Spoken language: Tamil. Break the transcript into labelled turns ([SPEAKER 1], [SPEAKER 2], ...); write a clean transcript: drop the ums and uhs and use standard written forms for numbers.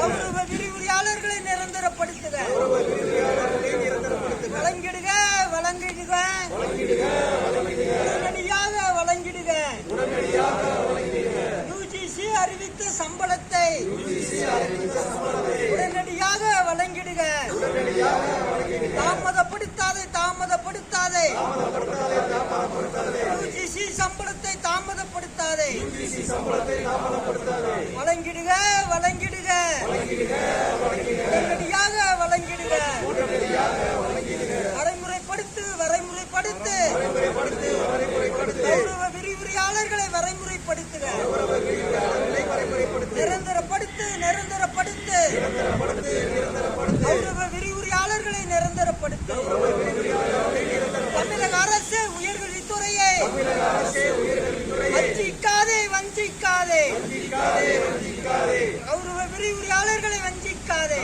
[SPEAKER 1] கௌரவ விரிவுரையாளர்களை நிரந்தரப்படுத்துக. வழங்கிடுக வழங்கிடுக உடனடியாக வழங்கிடுக. யுஜிசி அறிவித்த சம்பளத்தை உடனடியாக வழங்கிடுக. தாமதப்படுத்தாதே தாமதப்படுத்தாதே யுஜிசி சம்பளத்தை தாமதப்படுத்தாதே. வழங்கிடுக வழங்கிடுக உடனடியாக வழங்கிடுக. வரைமுறைப்படுத்து வரைமுறைப்படுத்து கௌரவ விரிவுரையாளர்களை வரைமுறைப்படுத்துக. நிரந்தரப்படுத்து நிரந்தரப்படுத்து கௌரவ விரிவுரையாளர்களை நிரந்தரப்படுத்து. தமிழக அரசு உயர்கல்வித்துறையை வஞ்சிக்காதே வஞ்சிக்காதே கௌரவ விரிவுரையாளர்களை வஞ்சிக்காதே.